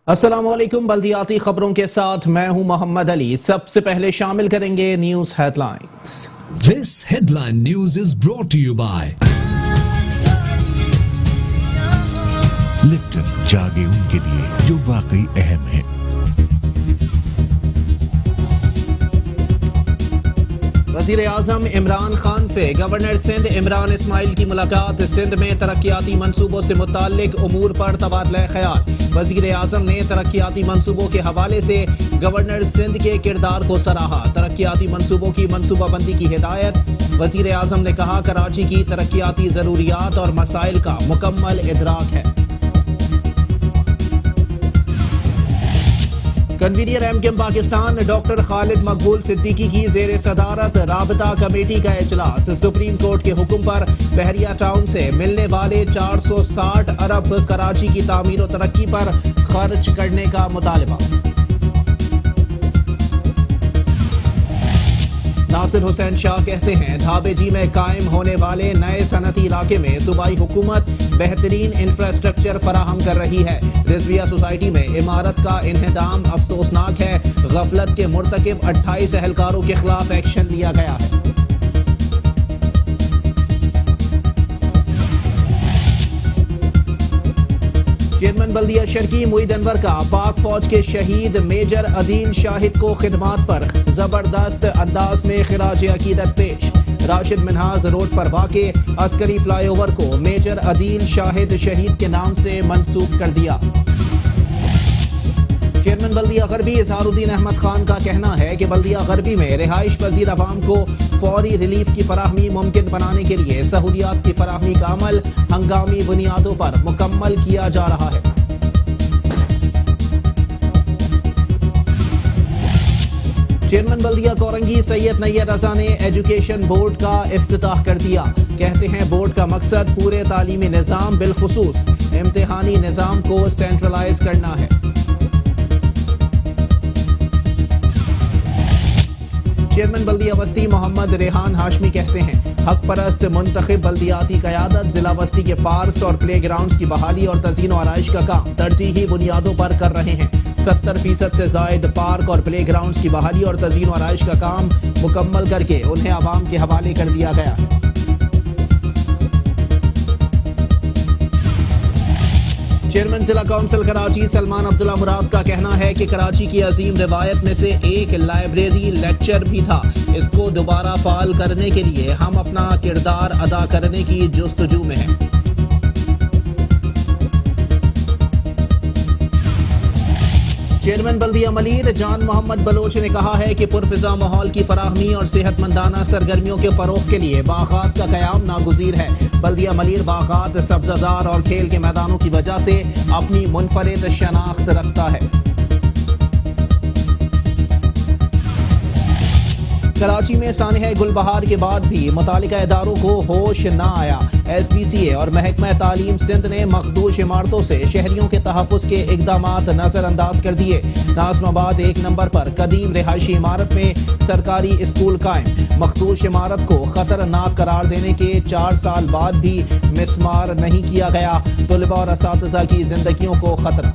السلام علیکم، بلدیاتی خبروں کے ساتھ میں ہوں محمد علی۔ سب سے پہلے شامل کریں گے news headlines. This headline news is brought to you by Lipton جاگے ان کے لیے جو واقعی اہم ہے۔ وزیر اعظم عمران خان سے گورنر سندھ عمران اسماعیل کی ملاقات، سندھ میں ترقیاتی منصوبوں سے متعلق امور پر تبادلہ خیال۔ وزیر اعظم نے ترقیاتی منصوبوں کے حوالے سے گورنر سندھ کے کردار کو سراہا، ترقیاتی منصوبوں کی منصوبہ بندی کی ہدایت۔ وزیر اعظم نے کہا کراچی کی ترقیاتی ضروریات اور مسائل کا مکمل ادراک ہے۔ کنوینر ایم کیم پاکستان ڈاکٹر خالد مقبول صدیقی کی زیر صدارت رابطہ کمیٹی کا اجلاس، سپریم کورٹ کے حکم پر بحریہ ٹاؤن سے ملنے والے 460 ارب کراچی کی تعمیر و ترقی پر خرچ کرنے کا مطالبہ۔ ناصر حسین شاہ کہتے ہیں دھابے جی میں قائم ہونے والے نئے صنعتی علاقے میں صوبائی حکومت بہترین انفراسٹرکچر فراہم کر رہی ہے۔ رضویہ سوسائٹی میں عمارت کا انہدام افسوسناک ہے، غفلت کے مرتکب 28 اہلکاروں کے خلاف ایکشن لیا گیا ہے۔ چیئرمین بلدیہ شرکی معید انور کا پاک فوج کے شہید میجر عدیل شاہد کو خدمات پر زبردست انداز میں خراج عقیدت پیش۔ راشد منہاز روڈ پر واقع عسکری فلائی اوور کو میجر عدیل شاہد شہید کے نام سے منسوب کر دیا۔ چیئرمین بلدیہ غربی اظہار الدین احمد خان کا کہنا ہے کہ بلدیہ غربی میں رہائش پذیر عوام کو فوری ریلیف کی فراہمی ممکن بنانے کے لیے سہولیات کی فراہمی کا عمل ہنگامی بنیادوں پر مکمل کیا جا رہا ہے۔ چیئرمین بلدیہ کورنگی سید نیر رضا نے ایجوکیشن بورڈ کا افتتاح کر دیا۔ کہتے ہیں بورڈ کا مقصد پورے تعلیمی نظام بالخصوص امتحانی نظام کو سینٹرلائز کرنا ہے۔ چیئرمین بلدیہ وسطی محمد ریحان ہاشمی کہتے ہیں حق پرست منتخب بلدیاتی قیادت ضلع وسطی کے پارکس اور پلے گراؤنڈز کی بحالی اور تزئین و آرائش کا کام ترجیحی بنیادوں پر کر رہے ہیں۔ 70% سے زائد پارک اور پلے گراؤنڈز کی بحالی اور تزئین و آرائش کا کام مکمل کر کے انہیں عوام کے حوالے کر دیا گیا ہے۔ چیئرمین ضلع کونسل کراچی سلمان عبداللہ مراد کا کہنا ہے کہ کراچی کی عظیم روایت میں سے ایک لائبریری لیکچر بھی تھا، اس کو دوبارہ فعال کرنے کے لیے ہم اپنا کردار ادا کرنے کی جستجو میں ہیں۔ چیئرمین بلدیہ ملیر جان محمد بلوچ نے کہا ہے کہ پرفضا ماحول کی فراہمی اور صحت مندانہ سرگرمیوں کے فروغ کے لیے باغات کا قیام ناگزیر ہے۔ بلدیہ ملیر باغات، سبزہ زار اور کھیل کے میدانوں کی وجہ سے اپنی منفرد شناخت رکھتا ہے۔ کراچی میں سانحہ گل بہار کے بعد بھی متعلقہ اداروں کو ہوش نہ آیا۔ ایس بی سی اے اور محکمہ تعلیم سندھ نے مخدوش عمارتوں سے شہریوں کے تحفظ کے اقدامات نظر انداز کر دیے۔ ناظم آباد 1 نمبر پر قدیم رہائشی عمارت میں سرکاری اسکول قائم، مخدوش عمارت کو خطرناک قرار دینے کے 4 سال بعد بھی مسمار نہیں کیا گیا، طلباء اور اساتذہ کی زندگیوں کو خطرہ۔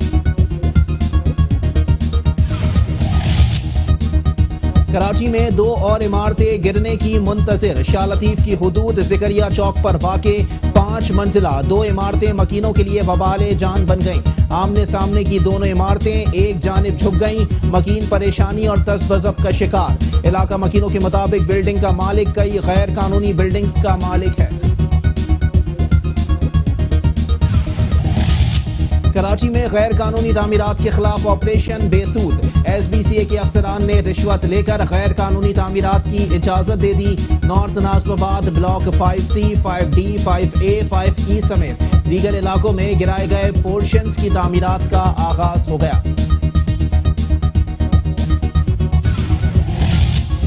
کراچی میں 2 اور عمارتیں گرنے کی منتظر، شاہ لطیف کی حدود زکریا چوک پر واقع 5 منزلہ 2 عمارتیں مکینوں کے لیے وبال جان بن گئیں۔ آمنے سامنے کی دونوں عمارتیں ایک جانب جھک گئیں، مکین پریشانی اور تذب و ضبط کا شکار۔ علاقہ مکینوں کے مطابق بلڈنگ کا مالک کئی غیر قانونی بلڈنگز کا مالک ہے۔ کراچی میں غیر قانونی تعمیرات کے خلاف آپریشن بے سود، ایس بی سی اے کے افسران نے رشوت لے کر غیر قانونی تعمیرات کی اجازت دے دی۔ نارتھ ناظم آباد block 5C، 5D، 5A، 5E سمیت دیگر علاقوں میں گرائے گئے پورشنز کی تعمیرات کا آغاز ہو گیا۔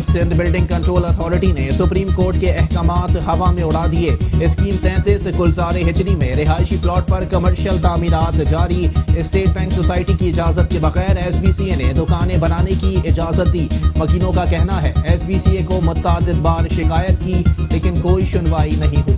سندھ بلڈنگ کنٹرول اتھارٹی نے سپریم کورٹ کے احکامات ہوا میں اڑا دیے۔ اسکیم 33 گلزار ہجری میں رہائشی پلاٹ پر کمرشل تعمیرات جاری، اسٹیٹ بینک سوسائٹی کی اجازت کے بغیر ایس بی سی اے نے دکانیں بنانے کی اجازت دی۔ مکینوں کا کہنا ہے ایس بی سی اے کو متعدد بار شکایت کی لیکن کوئی سنوائی نہیں ہوئی۔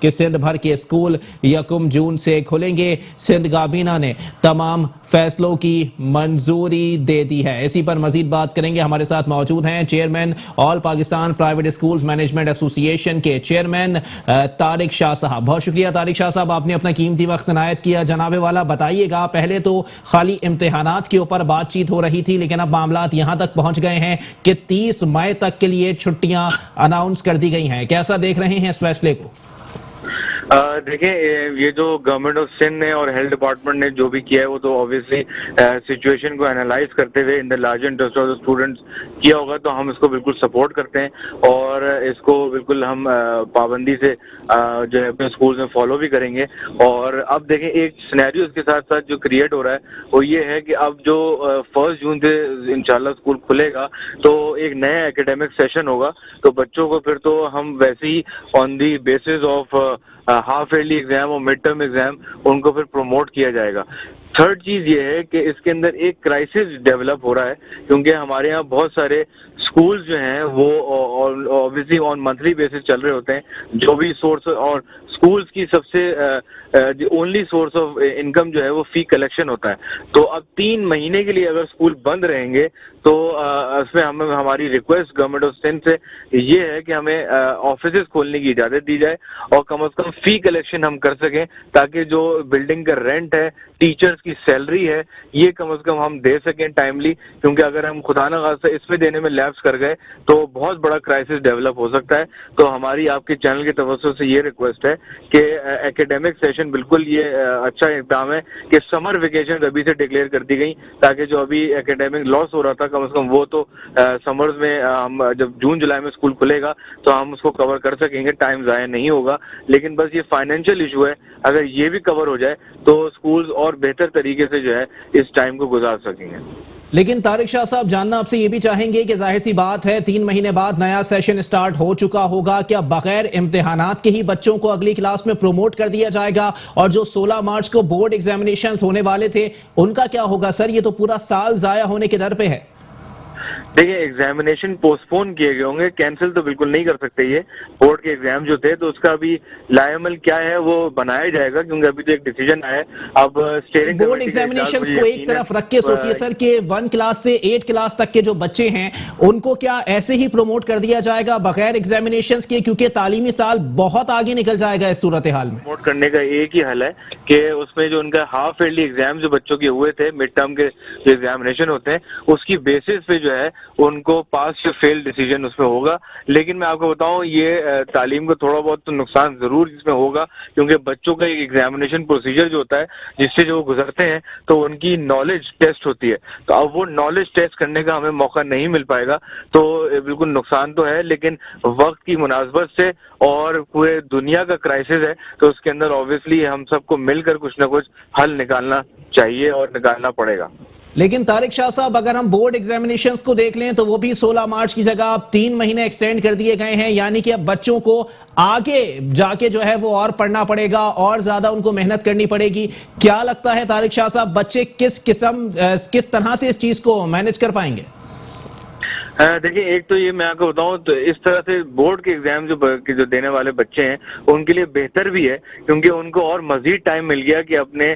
کہ سندھ بھر کے اسکول 1 جون سے کھلیں گے۔ سندھ کابینہ نے تمام فیصلوں کی منظوری دے دی ہے۔ اسی پر مزید بات کریں گے، ہمارے ساتھ موجود ہیں چیئرمین آل پاکستان پرائیویٹ اسکولز مینجمنٹ ایسوسی ایشن کے چیئرمین طارق شاہ صاحب۔ بہت شکریہ طارق شاہ صاحب، آپ نے اپنا قیمتی وقت عنایت کیا۔ جناب والا بتائیے گا، پہلے تو خالی امتحانات کے اوپر بات چیت ہو رہی تھی، لیکن اب معاملات یہاں تک پہنچ گئے ہیں کہ 30 مئی تک کے لیے چھٹیاں اناؤنس کر دی گئی ہیں، کیسا دیکھ رہے ہیں اس فیصلے کو؟ دیکھیں، یہ جو گورنمنٹ آف سندھ نے اور ہیلتھ ڈپارٹمنٹ نے جو بھی کیا ہے وہ تو اوبیسلی سچویشن کو انالائز کرتے ہوئے in the large interest of the students کیا ہوگا، تو ہم اس کو بالکل سپورٹ کرتے ہیں اور اس کو بالکل ہم پابندی سے جو ہے اپنے اسکولز میں فالو بھی کریں گے۔ اور اب دیکھیں، ایک سینیریو اس کے ساتھ ساتھ جو کریٹ ہو رہا ہے وہ یہ ہے کہ اب جو 1 جون سے انشاءاللہ اسکول کھلے گا تو ایک نیا ایکیڈیمک سیشن ہوگا، تو بچوں کو پھر تو ہم ویسے ہی on the basis of half yearly exam اور مڈ ٹرم ایگزام ان کو پھر پروموٹ کیا جائے گا۔ تھرڈ چیز یہ ہے کہ اس کے اندر ایک کرائسس ڈیولپ ہو رہا ہے، کیونکہ ہمارے یہاں بہت سارے اسکولز جو ہیں وہ اوبیسلی آن منتھلی بیسس چل رہے ہوتے ہیں، جو بھی سورس اور اسکولز کی سب سے اونلی سورس آف انکم جو ہے وہ فی کلیکشن ہوتا ہے۔ تو اب 3 مہینے کے لیے اگر اسکول بند رہیں گے تو اس میں ہماری ریکویسٹ گورنمنٹ آف سندھ سے یہ ہے کہ ہمیں آفیسز کھولنے کی اجازت دی جائے اور کم از کم فی کلیکشن ہم کر سکیں، تاکہ جو بلڈنگ کا رینٹ ہے، ٹیچرز کی سیلری ہے، یہ کم از کم ہم دے سکیں ٹائملی، کیونکہ اگر ہم خدا نہ خواستہ اس میں دینے میں لیپس کر گئے تو بہت بڑا کرائسس ڈیولپ ہو سکتا ہے۔ تو ہماری آپ کے چینل کی توسط سے یہ ریکویسٹ ہے کہ ایکیڈیمک سیشن بالکل یہ اچھا اقدام ہے کہ سمر ویکیشن ابھی سے ڈکلیئر کر دی گئی، تاکہ جو ابھی ایکیڈیمک لاس ہو رہا تھا کم از کم وہ تو سمرز میں ہم جب جون جولائی میں اسکول کھلے گا تو ہم اس کو کور کر سکیں گے، ٹائم ضائع نہیں ہوگا۔ لیکن بس یہ فائنینشیل ایشو ہے، اگر یہ بھی کور ہو جائے تو اسکولز اور بہتر طریقے سے جو ہے اس ٹائم کو گزار سکیں گے۔ لیکن طارق شاہ صاحب، جاننا آپ سے یہ بھی چاہیں گے کہ ظاہر سی بات ہے 3 مہینے بعد نیا سیشن سٹارٹ ہو چکا ہوگا، کیا بغیر امتحانات کے ہی بچوں کو اگلی کلاس میں پروموٹ کر دیا جائے گا؟ اور جو 16 مارچ کو بورڈ ایگزامینیشنز ہونے والے تھے ان کا کیا ہوگا؟ سر، یہ تو پورا سال ضائع ہونے کے در پہ ہے۔ دیکھیں، ایگزامینیشن پوسٹ پون کیے گئے ہوں گے، کینسل تو بالکل نہیں کر سکتے۔ یہ بورڈ کے ایگزام جو تھے تو اس کا ابھی لائے عمل کیا ہے وہ بنایا جائے گا، کیونکہ ابھی تو ایک ڈیسیجن آیا ہے۔ اب اسٹیئرنگ بورڈ ایگزامینیشنز کو ایک طرف رکھ کے سوچئے سر کہ 1 کلاس سے 8 کلاس تک کے جو بچے ہیں ان کو کیا ایسے ہی پروموٹ کر دیا جائے گا بغیر ایگزامینیشنز کے؟ کیونکہ تعلیمی سال بہت آگے نکل جائے گا اس صورتحال میں۔ پروموٹ کرنے کا ایک ہی حل ہے کہ اس میں جو ان کا ہاف ایئرلی ایگزام جو بچوں کے ہوئے تھے، مڈ ٹرم کے جو ایگزامینیشن ہوتے ہیں، اس کی بیسس پہ جو ہے ان کو پاس یا فیل ڈیسیجن اس میں ہوگا۔ لیکن میں آپ کو بتاؤں، یہ تعلیم کو تھوڑا بہت تو نقصان ضرور اس میں ہوگا، کیونکہ بچوں کا ایک ایگزامینیشن پروسیجر جو ہوتا ہے جس سے جو وہ گزرتے ہیں تو ان کی نالج ٹیسٹ ہوتی ہے، تو اب وہ نالج ٹیسٹ کرنے کا ہمیں موقع نہیں مل پائے گا، تو بالکل نقصان تو ہے۔ لیکن وقت کی مناسبت سے اور پورے دنیا کا کرائسس ہے تو اس کے اندر اوبیسلی ہم سب کو مل کر کچھ نہ کچھ حل نکالنا چاہیے اور نکالنا پڑے گا۔ لیکن طارق شاہ صاحب، اگر ہم بورڈ ایگزامینیشنز کو دیکھ لیں تو وہ بھی 16 مارچ کی جگہ اب 3 مہینے ایکسٹینڈ کر دیے گئے ہیں، یعنی کہ اب بچوں کو آگے جا کے جو ہے وہ اور پڑھنا پڑے گا اور زیادہ ان کو محنت کرنی پڑے گی۔ کیا لگتا ہے طارق شاہ صاحب، بچے کس طرح سے اس چیز کو مینج کر پائیں گے؟ دیکھیں، ایک تو یہ میں آپ کو بتاؤں تو اس طرح سے بورڈ کے ایگزام جو دینے والے بچے ہیں ان کے لیے بہتر بھی ہے، کیونکہ ان کو اور مزید ٹائم مل گیا کہ اپنے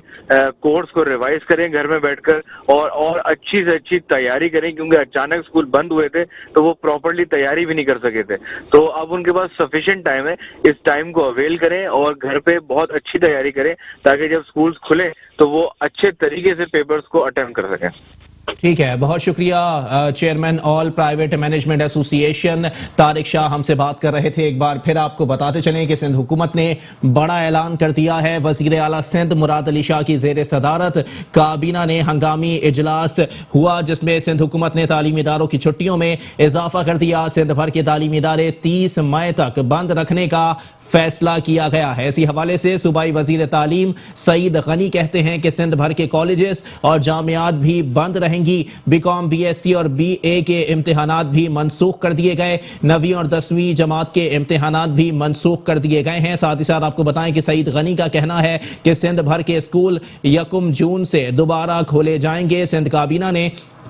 کورس کو ریوائز کریں گھر میں بیٹھ کر اور اچھی سے اچھی تیاری کریں، کیونکہ اچانک اسکول بند ہوئے تھے تو وہ پراپرلی تیاری بھی نہیں کر سکے تھے۔ تو اب ان کے پاس سفیشینٹ ٹائم ہے، اس ٹائم کو اویل کریں اور گھر پہ بہت اچھی تیاری کریں تاکہ جب اسکولز کھلیں تو وہ اچھے طریقے سے پیپرز کو اٹیمپٹ کر سکیں۔ ٹھیک ہے، بہت شکریہ چیئرمین آل پرائیویٹ مینجمنٹ ایسوسی ایشن طارق شاہ ہم سے بات کر رہے تھے۔ ایک بار پھر آپ کو بتاتے چلیں کہ سندھ حکومت نے بڑا اعلان کر دیا ہے۔ وزیر اعلیٰ سندھ مراد علی شاہ کی زیر صدارت کابینہ نے ہنگامی اجلاس ہوا، جس میں سندھ حکومت نے تعلیمی اداروں کی چھٹیوں میں اضافہ کر دیا۔ سندھ بھر کے تعلیمی ادارے 30 مئی تک بند رکھنے کا فیصلہ کیا گیا ہے۔ اسی حوالے سے صوبائی وزیر تعلیم سعید غنی کہتے ہیں کہ سندھ بھر کے کالجز اور جامعات بھی بند رہیں گی۔ B com, B S C اور بی اے کے امتحانات بھی منسوخ کر دیے گئے۔ 9ویں اور 10ویں جماعت کے امتحانات بھی منسوخ کر دیے گئے ہیں۔ ساتھ ہی ساتھ آپ کو بتائیں کہ سعید غنی کا کہنا ہے کہ سندھ بھر کے اسکول 1 جون سے دوبارہ کھولے جائیں گے۔ سندھ کابینہ نے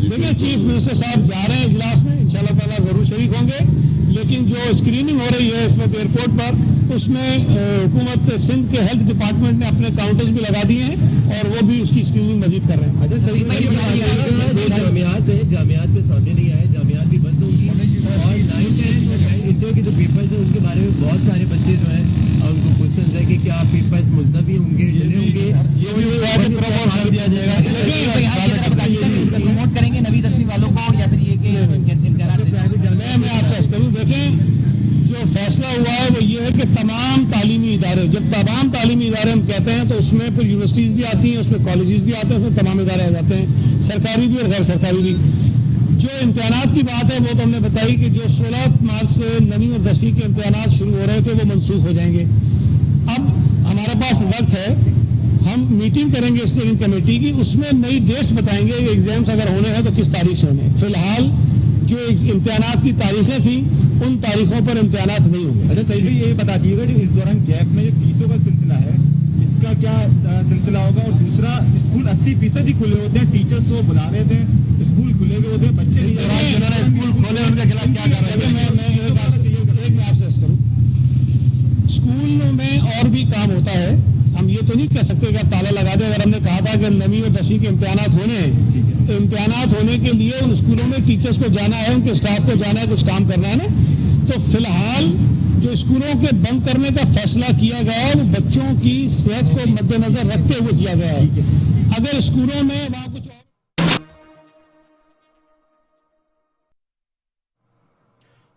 دیکھیں چیف منسٹر صاحب جا رہے ہیں اجلاس میں، انشاءاللہ تعالیٰ ضرور شریک ہوں گے، لیکن جو اسکریننگ ہو رہی ہے اس وقت ایئرپورٹ پر، اس میں حکومت سندھ کے ہیلتھ ڈپارٹمنٹ نے اپنے کاؤنٹرز بھی لگا دیے ہیں اور وہ بھی اس کی اسکریننگ مزید کر رہے ہیں. جامعات میں سامنے نہیں آئے، جامعات بھی بند ہوگی اور 9 انٹر کے جو پیپرز ہیں ان کے بارے میں بہت سارے بچے جو ہیں ان کو کوشچنز ہے کہ کیا پیپرز ملتوی ہوں گے، ڈلے ہوں گے، پروموٹ دیا جائے گا. پروموٹ کریں گے 9ویں 10ویں والوں کو یا پھر یہ کہ میں آپ سے کروں. دیکھیں جو فیصلہ ہوا ہے وہ یہ ہے کہ تمام تعلیمی ادارے، جب تمام تعلیمی ادارے ہم کہتے ہیں تو اس میں پھر یونیورسٹیز بھی آتی ہیں، اس میں کالجز بھی آتے ہیں، اس میں تمام ادارے آ جاتے ہیں، سرکاری بھی اور غیر سرکاری بھی. جو امتحانات کی بات ہے وہ تو ہم نے بتائی کہ جو 16 مارچ سے 9ویں اور 10ویں کے امتحانات شروع ہو رہے تھے وہ منسوخ ہو جائیں گے. اب ہمارے پاس وقت ہے، ہم میٹنگ کریں گے اسٹیئرنگ کمیٹی کی، اس میں نئی ڈیٹس بتائیں گے کہ ایگزامس اگر ہونے ہیں تو کس تاریخ سے ہونے ہیں. فی الحال جو امتحانات کی تاریخیں تھیں ان تاریخوں پر امتحانات نہیں ہوں گے. اچھا صحیح بھی یہی بتا دیجیے گا کہ اس دوران گیپ میں جو فیسوں کا سلسلہ ہے اس کا کیا سلسلہ ہوگا، اور دوسرا اسکول 80% ہی کھلے ہوتے ہیں، ٹیچرس کو بلا رہے تھے، اسکول کھلے ہوئے ہوتے ہیں، بچے اسکول کھولے ان کے خلاف کیا کر رہے ہیں. میں آپ سے کروں، اسکولوں میں اور بھی کام ہوتا ہے. ہم یہ تو نہیں کہہ سکتے کہ آپ تالا لگا دیں. اگر ہم نے کہا تھا کہ 9ویں اور 10ویں کے امتحانات ہونے ہیں تو امتحانات ہونے کے لیے ان اسکولوں میں ٹیچرس کو جانا ہے، ان کے اسٹاف کو جانا ہے، کچھ کام کرنا ہے نا. تو فی الحال جو اسکولوں کے بند کرنے کا فیصلہ کیا گیا ہے وہ بچوں کی صحت کو مد نظر رکھتے ہوئے کیا گیا ہے. اگر اسکولوں میں وہاں کچھ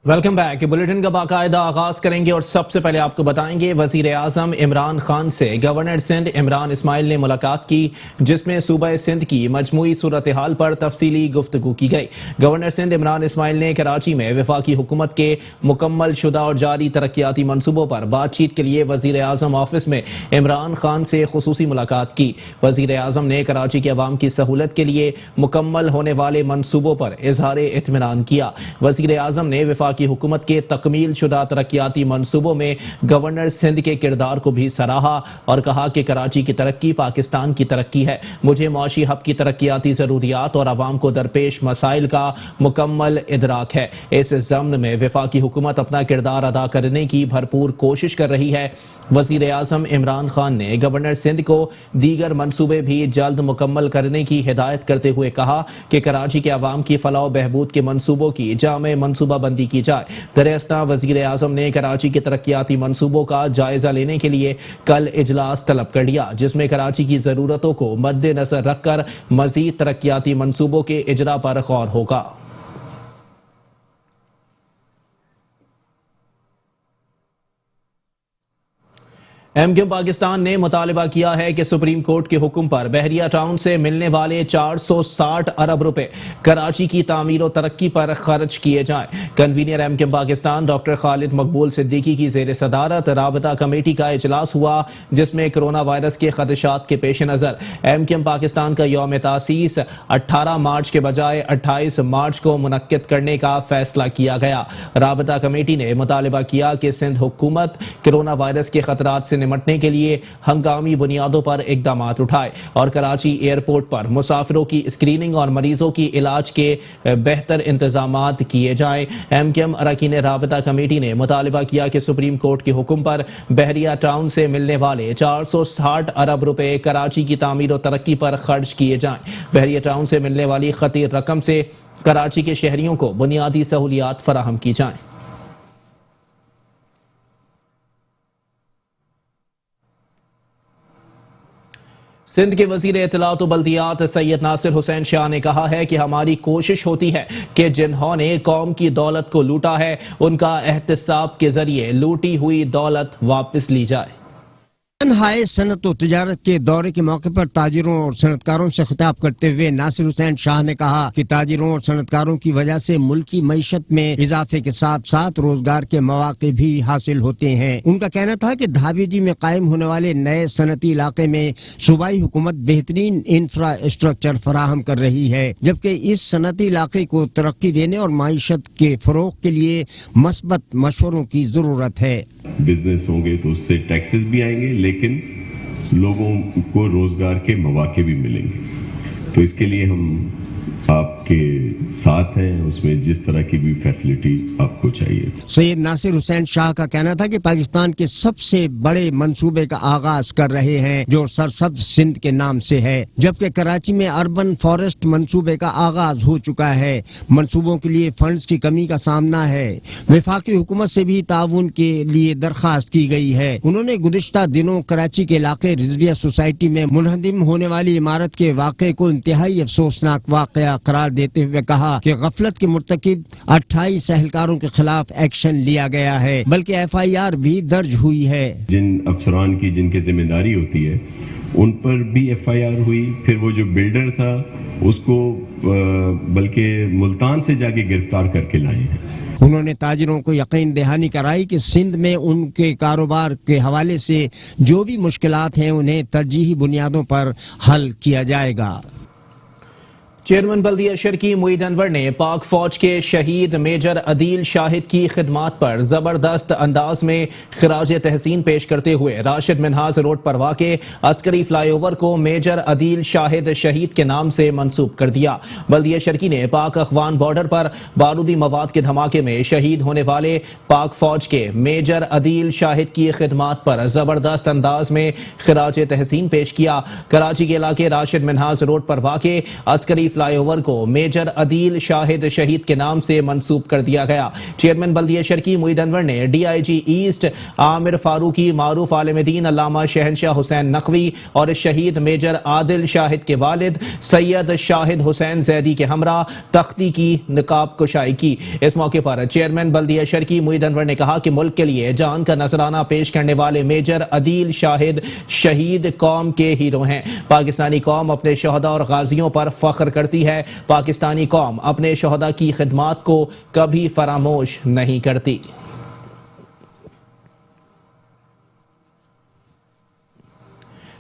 ویلکم بیک. بلیٹن کا باقاعدہ آغاز کریں گے اور سب سے پہلے آپ کو بتائیں گے وزیر اعظم عمران خان سے گورنر سندھ عمران اسماعیل نے ملاقات کی، جس میں صوبہ سندھ کی مجموعی صورتحال پر تفصیلی گفتگو کی گئی. گورنر سندھ عمران اسماعیل نے کراچی میں وفاقی حکومت کے مکمل شدہ اور جاری ترقیاتی منصوبوں پر بات چیت کے لیے وزیر اعظم آفس میں عمران خان سے خصوصی ملاقات کی. وزیر اعظم نے کراچی کے عوام کی سہولت کے لیے مکمل ہونے والے منصوبوں پر اظہار اطمینان کیا. وزیر اعظم نے وفاقی کی حکومت کے تکمیل شدہ ترقیاتی منصوبوں میں گورنر سندھ کے کردار کو بھی سراہا اور کہا کہ کراچی کی ترقی پاکستان کی ترقی ہے. مجھے معاشی ہب کی ترقیاتی ضروریات اور عوام کو درپیش مسائل کا مکمل ادراک ہے. اس ضمن میں وفاقی حکومت اپنا کردار ادا کرنے کی بھرپور کوشش کر رہی ہے. وزیر اعظم عمران خان نے گورنر سندھ کو دیگر منصوبے بھی جلد مکمل کرنے کی ہدایت کرتے ہوئے کہا کہ کراچی کے عوام کی فلاح و بہبود کے منصوبوں کی جامع منصوبہ بندی کی جائے. در اثنا وزیر اعظم نے کراچی کے ترقیاتی منصوبوں کا جائزہ لینے کے لیے کل اجلاس طلب کر لیا، جس میں کراچی کی ضرورتوں کو مد نظر رکھ کر مزید ترقیاتی منصوبوں کے اجرا پر غور ہوگا. ایم کیو پاکستان نے مطالبہ کیا ہے کہ سپریم کورٹ کے حکم پر بحریہ ٹاؤن سے ملنے والے 460 ارب روپے کراچی کی تعمیر و ترقی پر خرچ کیے جائیں. Convener M Q Pakistan doctor Khalid Maqbool Siddiqui کی زیر صدارت رابطہ کمیٹی کا اجلاس ہوا، جس میں کرونا وائرس کے خدشات کے پیش نظر ایم کیو پاکستان کا یوم تاسیس 18 مارچ کے بجائے 28 مارچ کو منعقد کرنے کا فیصلہ کیا گیا. رابطہ کمیٹی نے مطالبہ کیا کہ سندھ حکومت کرونا وائرس کے خطرات سے نمٹنے کے لیے ہنگامی بنیادوں پر اقدامات اٹھائے اور کراچی ایئرپورٹ پر مسافروں کی اسکریننگ اور مریضوں کی علاج کے بہتر انتظامات کیے جائیں. ایم کیو اراکین رابطہ کمیٹی نے مطالبہ کیا کہ سپریم کورٹ کے حکم پر بحریہ ٹاؤن سے ملنے والے 460 ارب روپے کراچی کی تعمیر و ترقی پر خرچ کیے جائیں. بحریہ ٹاؤن سے ملنے والی خطیر رقم سے کراچی کے شہریوں کو بنیادی سہولیات فراہم کی جائیں. سندھ کے وزیر اطلاعات و بلدیات سید ناصر حسین شاہ نے کہا ہے کہ ہماری کوشش ہوتی ہے کہ جنہوں نے قوم کی دولت کو لوٹا ہے ان کا احتساب کے ذریعے لوٹی ہوئی دولت واپس لی جائے. ہائے صنعت و تجارت کے دورے کے موقع پر تاجروں اور صنعتکاروں سے خطاب کرتے ہوئے ناصر حسین شاہ نے کہا کہ تاجروں اور صنعتکاروں کی وجہ سے ملکی معیشت میں اضافے کے ساتھ ساتھ روزگار کے مواقع بھی حاصل ہوتے ہیں. ان کا کہنا تھا کہ دھاوی جی میں قائم ہونے والے نئے صنعتی علاقے میں صوبائی حکومت بہترین انفراسٹرکچر فراہم کر رہی ہے، جبکہ اس صنعتی علاقے کو ترقی دینے اور معیشت کے فروغ کے لیے مثبت مشوروں کی ضرورت ہے. بزنس ہوں گے تو اس سے ٹیکسز بھی آئیں گے، لیکن لوگوں کو روزگار کے مواقع بھی ملیں گے. تو اس کے لیے ہم آپ کے ساتھ ہیں, اس میں جس طرح کی بھی فیسلٹی آپ کو چاہیے. سید ناصر حسین شاہ کا کہنا تھا کہ پاکستان کے سب سے بڑے منصوبے کا آغاز کر رہے ہیں جو سرسبز سندھ کے نام سے ہے, جبکہ کراچی میں اربن فارسٹ منصوبے کا آغاز ہو چکا ہے. منصوبوں کے لیے فنڈز کی کمی کا سامنا ہے. وفاقی حکومت سے بھی تعاون کے لیے درخواست کی گئی ہے. انہوں نے گزشتہ دنوں کراچی کے علاقے رضویہ سوسائٹی میں منہدم ہونے والی عمارت کے واقعے کو انتہائی افسوسناک واقعہ قرار دیتے ہوئے کہا کہ غفلت کے مرتکب 28 اہلکاروں کے خلاف ایکشن لیا گیا ہے, بلکہ FIR بھی درج ہوئی ہے. جن افسران کی جن کی ذمہ داری ہوتی ہے ان پر بھی FIR ہوئی. پھر وہ جو بلڈر تھا اس کو بلکہ ملتان سے جا کے گرفتار کر کے لائے ہیں. انہوں نے تاجروں کو یقین دہانی کرائی کہ سندھ میں ان کے کاروبار کے حوالے سے جو بھی مشکلات ہیں انہیں ترجیحی بنیادوں پر حل کیا جائے گا. چیئرمین بلدیہ شرکی معید انور نے پاک فوج کے شہید میجر عدیل شاہد کی خدمات پر زبردست انداز میں خراج تحسین پیش کرتے ہوئے راشد منہاز روڈ پر واقع عسکری فلائی اوور کو میجر عدیل شاہد شہید کے نام سے منسوب کر دیا. بلدیہ شرکی نے پاک افغان بارڈر پر بارودی مواد کے دھماکے میں شہید ہونے والے پاک فوج کے میجر عدیل شاہد کی خدمات پر زبردست انداز میں خراج تحسین پیش کیا. کراچی کے علاقے راشد منہاز روڈ پر واقع عسکری فلائی اوور کو میجر عدیل شاہد شہید کے نام سے منسوب کر دیا گیا. چیئرمین بلدیہ شرکی معید انور نے DIG ایسٹ عامر فاروقی, معروف عالم دین علامہ شہنشاہ حسین نقوی اور شہید میجر عادل شاہد کے والد سید شاہد حسین زیدی کے ہمراہ تختی کی نقاب کشائی کی. اس موقع پر چیئرمین بلدیہ شرکی معید انور نے کہا کہ ملک کے لیے جان کا نذرانہ پیش کرنے والے میجر عدیل شاہد شہید قوم کے ہیرو ہیں. پاکستانی قوم اپنے شہداء اور غازیوں پر فخر کرتی ہے. پاکستانی قوم اپنے شہداء کی خدمات کو کبھی فراموش نہیں کرتی.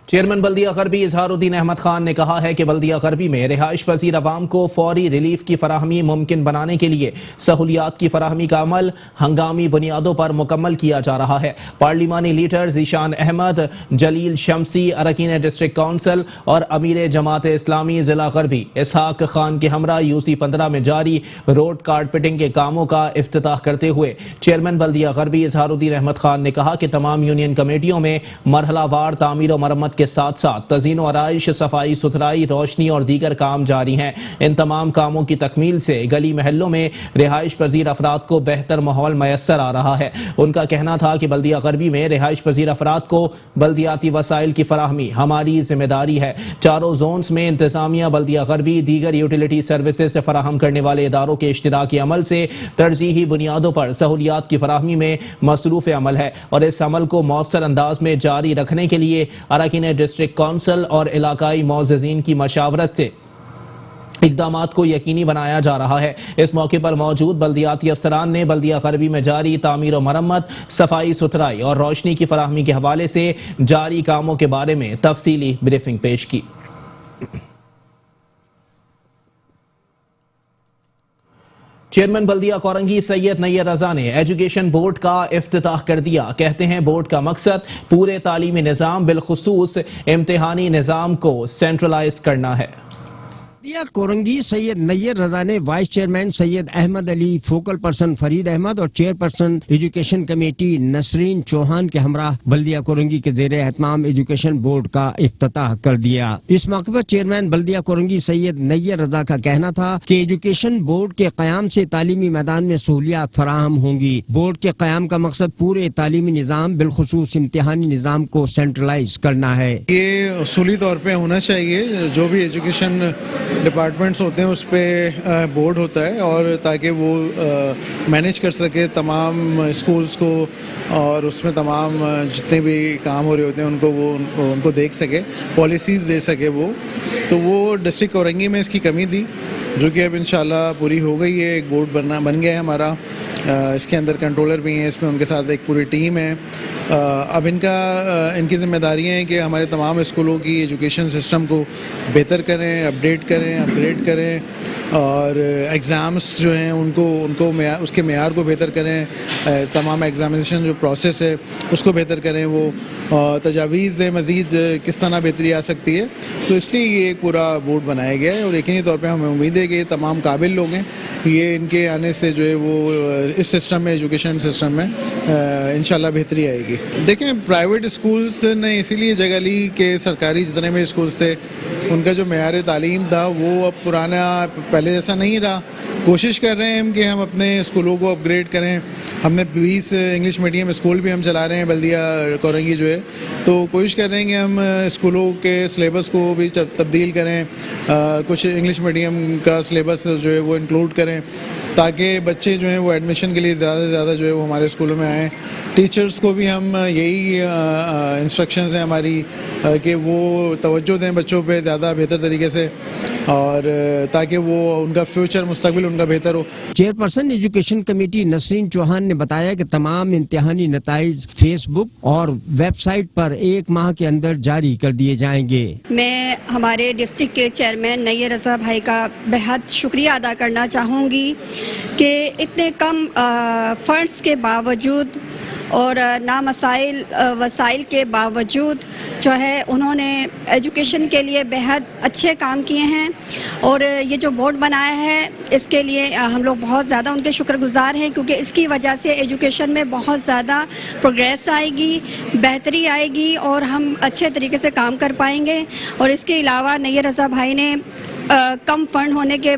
چیئرمین بلدیہ غربی اظہار الدین احمد خان نے کہا ہے کہ بلدیہ غربی میں رہائش پذیر عوام کو فوری ریلیف کی فراہمی ممکن بنانے کے لیے سہولیات کی فراہمی کا عمل ہنگامی بنیادوں پر مکمل کیا جا رہا ہے. پارلیمانی لیڈر ذیشان احمد, جلیل شمسی, اراکین ڈسٹرکٹ کونسل اور امیر جماعت اسلامی ضلع غربی اسحاق خان کے ہمراہ UC 15 میں جاری روڈ کارپیٹنگ کے کاموں کا افتتاح کرتے ہوئے چیئرمین بلدیہ غربی اظہار الدین احمد خان نے کہا کہ تمام یونین کمیٹیوں میں مرحلہ وار تعمیر و مرمت کے ساتھ ساتھ تزئین و آرائش, صفائی ستھرائی, روشنی اور دیگر کام جاری ہیں. ان تمام کاموں کی تکمیل سے گلی محلوں میں رہائش پذیر افراد کو بہتر ماحول میسر آ رہا ہے. ان کا کہنا تھا کہ بلدیہ غربی میں رہائش پذیر افراد کو بلدیاتی وسائل کی فراہمی ہماری ذمہ داری ہے. چاروں زونز میں انتظامیہ بلدیہ غربی دیگر یوٹیلیٹی سروسز فراہم کرنے والے اداروں کے اشتراکی عمل سے ترجیحی بنیادوں پر سہولیات کی فراہمی میں مصروف عمل ہے اور اس عمل کو مؤثر انداز میں جاری رکھنے کے لیے اراکین ڈسٹرکٹ کونسل اور علاقائی معززین کی مشاورت سے اقدامات کو یقینی بنایا جا رہا ہے. اس موقع پر موجود بلدیاتی افسران نے بلدیہ غربی میں جاری تعمیر و مرمت, صفائی ستھرائی اور روشنی کی فراہمی کے حوالے سے جاری کاموں کے بارے میں تفصیلی بریفنگ پیش کی. چیئرمین بلدیہ کورنگی سید نیر رضا نے ایجوکیشن بورڈ کا افتتاح کر دیا. کہتے ہیں بورڈ کا مقصد پورے تعلیمی نظام بالخصوص امتحانی نظام کو سینٹرلائز کرنا ہے. کورنگی سید نیر رضا نے وائس چیئرمین سید احمد علی, فوکل پرسن فرید احمد اور chairperson education committee Nasreen Chauhan کے ہمراہ بلدیہ کورنگی کے زیر اہتمام ایجوکیشن بورڈ کا افتتاح کر دیا. اس موقع پر چیئرمین بلدیہ کورنگی سید نیر رضا کا کہنا تھا کہ ایجوکیشن بورڈ کے قیام سے تعلیمی میدان میں سہولیات فراہم ہوں گی. بورڈ کے قیام کا مقصد پورے تعلیمی نظام بالخصوص امتحانی نظام کو سینٹرلائز کرنا ہے. یہ اصولی طور پہ ہونا چاہیے, جو بھی ایجوکیشن ڈپارٹمنٹس ہوتے ہیں اس پہ بورڈ ہوتا ہے اور تاکہ وہ مینیج کر سکے تمام اسکولز کو اور اس میں تمام جتنے بھی کام ہو رہے ہوتے ہیں ان کو دیکھ سکے, پالیسیز دے سکے. تو وہ ڈسٹرکٹ کورنگی میں اس کی کمی تھی جو کہ اب انشاءاللہ پوری ہو گئی ہے. ایک بورڈ بن گیا ہے ہمارا, اس کے اندر کنٹرولر بھی ہیں, اس میں ان کے ساتھ ایک پوری ٹیم ہے. اب ان کی ذمہ داریاں ہیں کہ ہمارے تمام اسکولوں کی ایجوکیشن سسٹم کو بہتر کریں, اپڈیٹ کریں, اپگریڈ کریں اور ایگزامس جو ہیں ان کو اس کے معیار کو بہتر کریں, تمام ایگزامینیشن جو پروسیس ہے اس کو بہتر کریں, وہ تجاویز دیں مزید کس طرح بہتری آ سکتی ہے. تو اس لیے یہ ایک پورا بورڈ بنایا گیا ہے, اور یقینی طور پہ ہمیں امید ہے کہ یہ تمام قابل لوگ ہیں, یہ ان کے آنے سے جو ہے وہ اس سسٹم میں, ایجوکیشن سسٹم میں انشاءاللہ بہتری آئے گی. دیکھیں, پرائیویٹ اسکولس نے اسی لیے جگہ لی کہ سرکاری جتنے بھی اسکولس تھے ان کا جو معیار تعلیم تھا وہ اب پرانا پہلے جیسا نہیں رہا. کوشش کر رہے ہیں ہم کہ ہم اپنے اسکولوں کو اپ گریڈ کریں. ہم نے 20 انگلش میڈیم اسکول بھی ہم چلا رہے ہیں بلدیہ کورنگی جو ہے, تو کوشش کر رہے ہیں کہ ہم اسکولوں کے سلیبس کو بھی تبدیل کریں, کچھ انگلش میڈیم کا سلیبس جو ہے وہ انکلوڈ کریں تاکہ بچے جو ہیں وہ ایڈمیشن کے لیے زیادہ سے زیادہ جو ہے وہ ہمارے اسکولوں میں آئیں. ٹیچرز کو بھی ہم یہی انسٹرکشنز ہیں ہماری کہ وہ توجہ دیں بچوں پہ زیادہ بہتر طریقے سے, اور تاکہ وہ ان کا فیوچر مستقبل ان کا بہتر ہو. Chairperson education committee Nasreen Chauhan نے بتایا کہ تمام امتحانی نتائج فیس بک اور ویب سائٹ پر 1 ماہ کے اندر جاری کر دیے جائیں گے. میں ہمارے ڈسٹرکٹ کے چیئرمین نیر رضا بھائی کا بہت شکریہ ادا کرنا چاہوں گی کہ اتنے کم فنڈز کے باوجود اور نامسائل وسائل کے باوجود جو ہے انہوں نے ایجوکیشن کے لیے بہت اچھے کام کیے ہیں, اور یہ جو بورڈ بنایا ہے اس کے لیے ہم لوگ بہت زیادہ ان کے شکر گزار ہیں, کیونکہ اس کی وجہ سے ایجوکیشن میں بہت زیادہ پروگریس آئے گی, بہتری آئے گی, اور ہم اچھے طریقے سے کام کر پائیں گے. اور اس کے علاوہ نیر رضا بھائی نے کم فنڈ ہونے کے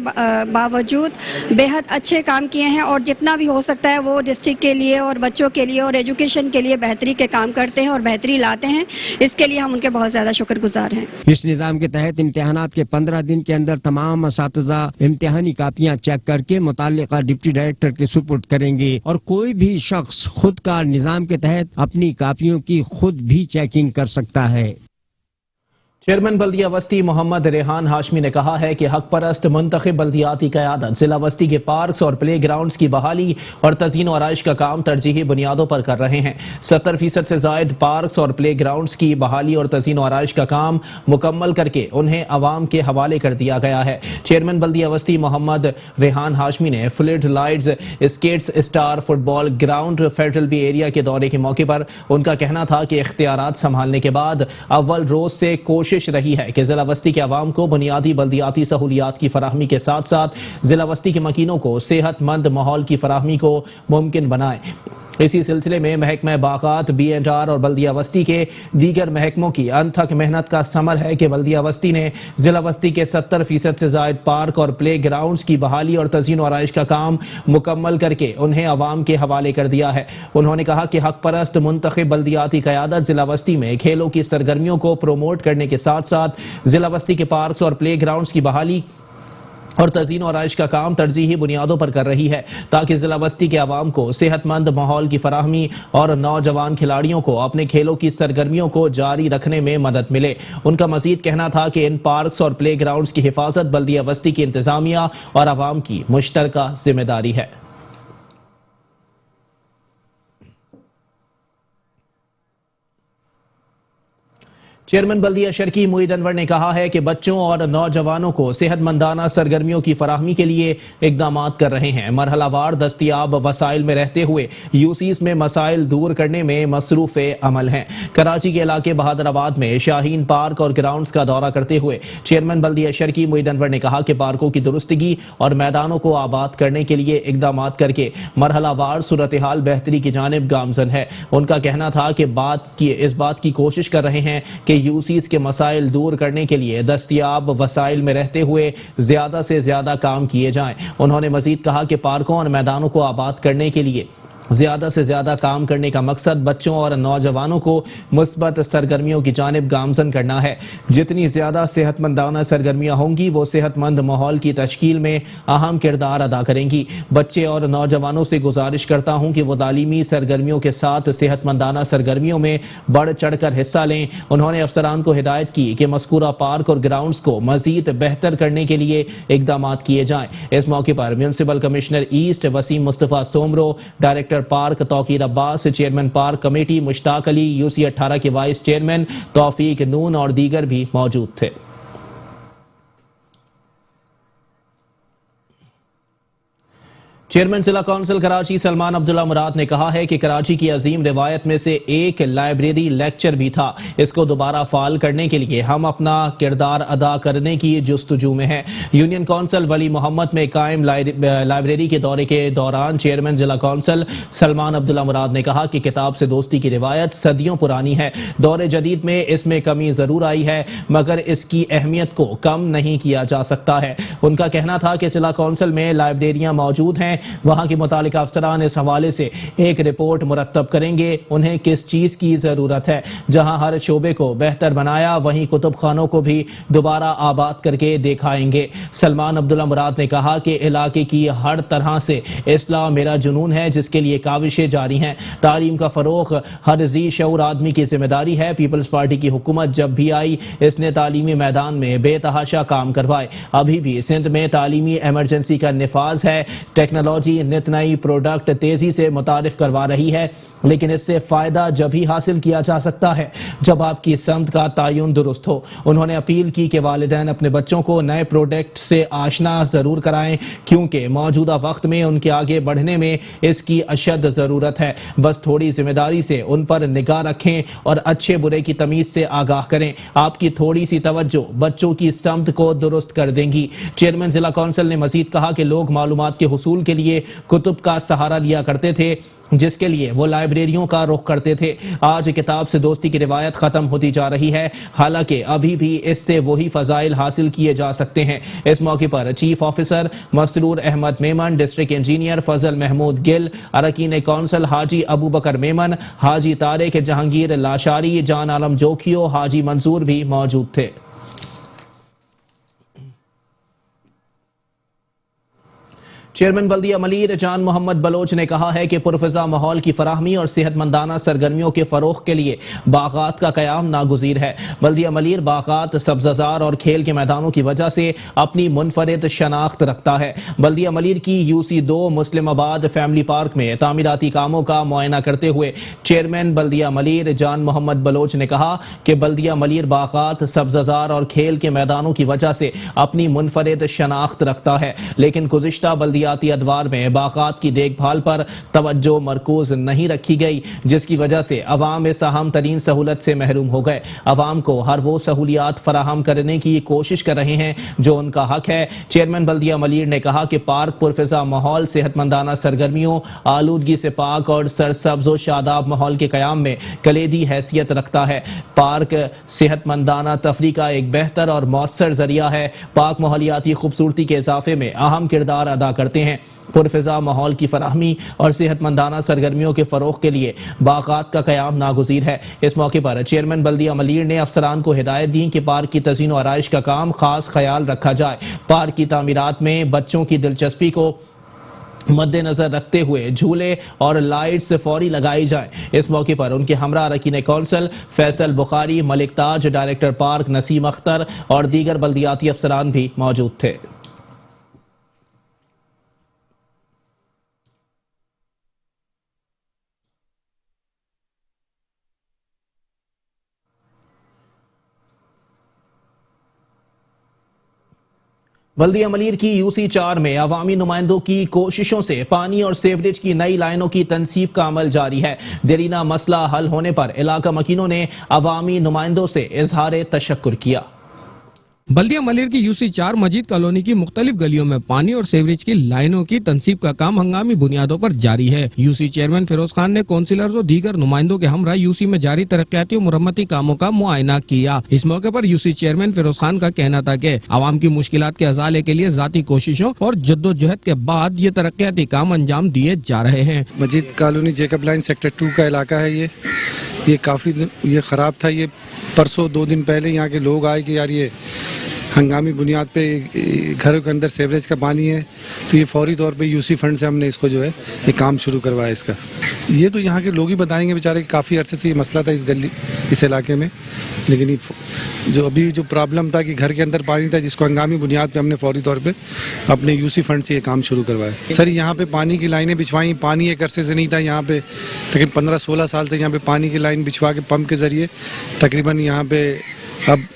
باوجود بہت اچھے کام کیے ہیں, اور جتنا بھی ہو سکتا ہے وہ ڈسٹرکٹ کے لیے اور بچوں کے لیے اور ایجوکیشن کے لیے بہتری کے کام کرتے ہیں اور بہتری لاتے ہیں. اس کے لیے ہم ان کے بہت زیادہ شکر گزار ہیں. اس نظام کے تحت امتحانات کے 15 دن کے اندر تمام اساتذہ امتحانی کاپیاں چیک کر کے متعلقہ ڈپٹی ڈائریکٹر کے سپرد کریں گے, اور کوئی بھی شخص خود کار نظام کے تحت اپنی کاپیوں کی خود بھی چیکنگ کر سکتا ہے. چیئرمین بلدیہ وسطی محمد ریحان ہاشمی نے کہا ہے کہ حق پرست منتخب بلدیاتی قیادت ضلع وسطی کے پارکس اور پلے گراؤنڈز کی بحالی اور تزئین و آرائش کا کام ترجیحی بنیادوں پر کر رہے ہیں. 70% سے زائد پارکس اور پلے گراؤنڈز کی بحالی اور تزئین و آرائش کا کام مکمل کر کے انہیں عوام کے حوالے کر دیا گیا ہے. چیئرمین بلدیہ وسطی محمد ریحان ہاشمی نے flood lights skates star football ground federal B area کے دورے کے موقع پر ان کا کہنا تھا کہ اختیارات سنبھالنے کے بعد اول روز سے کوشش رہی ہے کہ ضلع وسطی کے عوام کو بنیادی بلدیاتی سہولیات کی فراہمی کے ساتھ ساتھ ضلع وسطی کے مکینوں کو صحت مند ماحول کی فراہمی کو ممکن بنائیں. اسی سلسلے میں محکمہ باغات, B&R اور بلدیہ وسطی کے دیگر محکموں کی انتھک محنت کا ثمر ہے کہ بلدیہ وسطی نے ضلع وسطی کے 70% سے زائد پارک اور پلے گراؤنڈز کی بحالی اور تزئین و آرائش کا کام مکمل کر کے انہیں عوام کے حوالے کر دیا ہے. انہوں نے کہا کہ حق پرست منتخب بلدیاتی قیادت ضلع وسطی میں کھیلوں کی سرگرمیوں کو پروموٹ کرنے کے ساتھ ساتھ ضلع وسطی کے پارکس اور پلے گراؤنڈز کی بحالی اور تزئین و آرائش کا کام ترجیحی بنیادوں پر کر رہی ہے تاکہ ضلع وسطی کے عوام کو صحت مند ماحول کی فراہمی اور نوجوان کھلاڑیوں کو اپنے کھیلوں کی سرگرمیوں کو جاری رکھنے میں مدد ملے. ان کا مزید کہنا تھا کہ ان پارکس اور پلے گراؤنڈز کی حفاظت بلدیہ وسطی کی انتظامیہ اور عوام کی مشترکہ ذمہ داری ہے. چیئرمین بلدیہ شرکی معید انور نے کہا ہے کہ بچوں اور نوجوانوں کو صحت مندانہ سرگرمیوں کی فراہمی کے لیے اقدامات کر رہے ہیں. مرحلہ وار دستیاب وسائل میں رہتے ہوئے یوسیز میں مسائل دور کرنے میں مصروف عمل ہیں. کراچی کے علاقے بہادر آباد میں شاہین پارک اور گراؤنڈز کا دورہ کرتے ہوئے چیئرمین بلدیہ شرکی معید انور نے کہا کہ پارکوں کی درستگی اور میدانوں کو آباد کرنے کے لیے اقدامات کر کے مرحلہ وار صورتحال بہتری کی جانب گامزن ہے. ان کا کہنا تھا کہ اس بات کی کوشش کر رہے ہیں کہ یوسیز کے مسائل دور کرنے کے لیے دستیاب وسائل میں رہتے ہوئے زیادہ سے زیادہ کام کیے جائیں. انہوں نے مزید کہا کہ پارکوں اور میدانوں کو آباد کرنے کے لیے زیادہ سے زیادہ کام کرنے کا مقصد بچوں اور نوجوانوں کو مثبت سرگرمیوں کی جانب گامزن کرنا ہے. جتنی زیادہ صحت مندانہ سرگرمیاں ہوں گی وہ صحت مند ماحول کی تشکیل میں اہم کردار ادا کریں گی. بچے اور نوجوانوں سے گزارش کرتا ہوں کہ وہ تعلیمی سرگرمیوں کے ساتھ صحت مندانہ سرگرمیوں میں بڑھ چڑھ کر حصہ لیں. انہوں نے افسران کو ہدایت کی کہ مذکورہ پارک اور گراؤنڈز کو مزید بہتر کرنے کے لیے اقدامات کیے جائیں. اس موقع پر میونسپل کمشنر ایسٹ وسیم مصطفیٰ سومرو, ڈائریکٹر پارک توقیر عباس, chairman park committee Mushtaq Ali, UC 18 کے وائس چیئرمین توفیق نون اور دیگر بھی موجود تھے. چیئرمین ضلع کونسل کراچی سلمان عبداللہ مراد نے کہا ہے کہ کراچی کی عظیم روایت میں سے ایک لائبریری لیکچر بھی تھا. اس کو دوبارہ فعال کرنے کے لیے ہم اپنا کردار ادا کرنے کی جستجو میں ہیں. یونین کونسل ولی محمد میں قائم لائبریری کے دورے کے دوران چیئرمین ضلع کونسل سلمان عبداللہ مراد نے کہا کہ کتاب سے دوستی کی روایت صدیوں پرانی ہے. دور جدید میں اس میں کمی ضرور آئی ہے مگر اس کی اہمیت کو کم نہیں کیا جا سکتا ہے. ان کا کہنا تھا کہ ضلع کونسل میں لائبریریاں موجود ہیں, وہاں کے متعلقہ افسران اس حوالے سے ایک رپورٹ مرتب کریں گے. انہیں کس چیز کی ضرورت ہے؟ جہاں ہر شعبے کو بہتر بنایا وہیں کتب خانوں کو بھی دوبارہ آباد کر کے دکھائیں گے. سلمان عبداللہ مراد نے کہا کہ علاقے کی ہر طرح سے اصلاح میرا جنون ہے جس کے لیے کاوشیں جاری ہیں. تعلیم کا فروغ ہر ذی شعور آدمی کی ذمہ داری ہے. پیپلز پارٹی کی حکومت جب بھی آئی اس نے تعلیمی میدان میں بے تحاشا کام کروائے. ابھی بھی سندھ میں تعلیمی ایمرجنسی کا نفاذ ہے. ٹیکنالوجی نت نئی پروڈکٹ تیزی سے متعارف کروا رہی ہے لیکن اس سے فائدہ جب ہی حاصل کیا جا سکتا ہے جب آپ کی سمت کا تعین درست ہو. انہوں نے اپیل کی کہ والدین اپنے بچوں کو نئے پروڈکٹ سے آشنا ضرور کرائیں کیونکہ موجودہ وقت میں ان کے آگے بڑھنے میں اس کی اشد ضرورت ہے. بس تھوڑی ذمہ داری سے ان پر نگاہ رکھیں اور اچھے برے کی تمیز سے آگاہ کریں. آپ کی تھوڑی سی توجہ بچوں کی سمت کو درست کر دیں گی. چیئرمین ضلع کونسل نے مزید کہا کہ لوگ معلومات کے حصول کے لیے کتب کا سہارا لیا کرتے تھے جس کے لیے وہ لائبریریوں کا رخ کرتے تھے. آج کتاب سے دوستی کی روایت ختم ہوتی جا رہی ہے حالانکہ ابھی بھی اس سے وہی فضائل حاصل کیے جا سکتے ہیں. اس موقع پر چیف آفیسر مسرور احمد میمن, ڈسٹرکٹ انجینئر فضل محمود گل, اراکین کونسل حاجی ابو بکر میمن, حاجی طارق جہانگیر لاشاری, جان عالم جوکھیو, حاجی منصور بھی موجود تھے. چیئرمین بلدیہ ملیر جان محمد بلوچ نے کہا ہے کہ پرفضا ماحول کی فراہمی اور صحت مندانہ سرگرمیوں کے فروغ کے لیے باغات کا قیام ناگزیر ہے. بلدیہ ملیر باغات, سبززار اور کھیل کے میدانوں کی وجہ سے اپنی منفرد شناخت رکھتا ہے. بلدیہ ملیر کی UC2 مسلم آباد فیملی پارک میں تعمیراتی کاموں کا معائنہ کرتے ہوئے چیئرمین بلدیہ ملیر جان محمد بلوچ نے کہا کہ بلدیہ ملیر باغات, سبززار اور کھیل کے میدانوں کی وجہ سے اپنی منفرد شناخت رکھتا ہے لیکن گزشتہ بلدیہ ادوار میں باغات کی دیکھ بھال پر توجہ مرکوز نہیں رکھی گئی جس کی وجہ سے عوام اس اہم ترین سہولت سے محروم ہو گئے. عوام کو ہر وہ سہولیات فراہم کرنے کی کوشش کر رہے ہیں جو ان کا حق ہے. چیئرمین بلدیہ ملیر نے کہا کہ پارک پرفضا ماحول, صحت مندانہ سرگرمیوں, آلودگی سے پاک اور سرسبز و شاداب ماحول کے قیام میں کلیدی حیثیت رکھتا ہے. پارک صحت مندانہ تفریح کا ایک بہتر اور مؤثر ذریعہ ہے. پاک ماحولیاتی خوبصورتی کے اضافے میں اہم کردار ادا کرتے ہیں. پرفضا ماحول کی فراہمی اور صحت مندانہ سرگرمیوں کے فروغ کے لیے باغات کا قیام ناگزیر ہے. اس موقع پر چیئرمین بلدیہ ملیر نے افسران کو ہدایت دی کہ پارک کی تزئین و آرائش کا کام خاص خیال رکھا جائے. پارک کی تعمیرات میں بچوں کی دلچسپی کو مد نظر رکھتے ہوئے جھولے اور لائٹس فوری لگائی جائیں. اس موقع پر ان کے ہمراہ اراکین کونسل فیصل بخاری, ملک تاج, ڈائریکٹر پارک نسیم اختر اور دیگر بلدیاتی افسران بھی موجود تھے. بلدیہ ملیر کی UC4 میں عوامی نمائندوں کی کوششوں سے پانی اور سیوریج کی نئی لائنوں کی تنصیب کا عمل جاری ہے. دیرینہ مسئلہ حل ہونے پر علاقہ مکینوں نے عوامی نمائندوں سے اظہار تشکر کیا. بلدیہ ملیر کی UC4 مجید کالونی کی مختلف گلیوں میں پانی اور سیوریج کی لائنوں کی تنصیب کا کام ہنگامی بنیادوں پر جاری ہے. UC چیئرمین فیروز خان نے کونسلرز اور دیگر نمائندوں کے ہمراہ UC میں جاری ترقیاتی و مرمتی کاموں کا معائنہ کیا. اس موقع پر UC چیئرمین فیروز خان کا کہنا تھا کہ عوام کی مشکلات کے ازالے کے لیے ذاتی کوششوں اور جدوجہد کے بعد یہ ترقیاتی کام انجام دیے جا رہے ہیں. مجید کالونی جیکب لائن سیکٹر 2 کا علاقہ ہے. یہ کافی یہ خراب تھا. یہ پرسوں 2 دن پہلے یہاں کے لوگ آئے کہ یار یہ ہنگامی بنیاد پہ گھروں کے اندر سیوریج کا پانی ہے تو یہ فوری طور پہ UC فنڈ سے ہم نے اس کو جو ہے یہ کام شروع کروایا. اس کا یہ تو یہاں کے لوگ ہی بتائیں گے بیچارے کہ کافی عرصے سے یہ مسئلہ تھا اس علاقے میں. لیکن جو ابھی جو پرابلم تھا کہ گھر کے اندر پانی تھا جس کو ہنگامی بنیاد پہ ہم نے فوری طور پہ اپنے UC فنڈ سے یہ کام شروع کروایا. سر یہاں پہ پانی کی لائنیں بچھوائیں. پانی ایک عرصے سے نہیں تھا یہاں پہ, تقریباً 15-16 سال سے یہاں پہ پانی کی لائن بچھوا کے پمپ کے ذریعے تقریباً یہاں پہ اب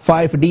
5D,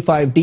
5D,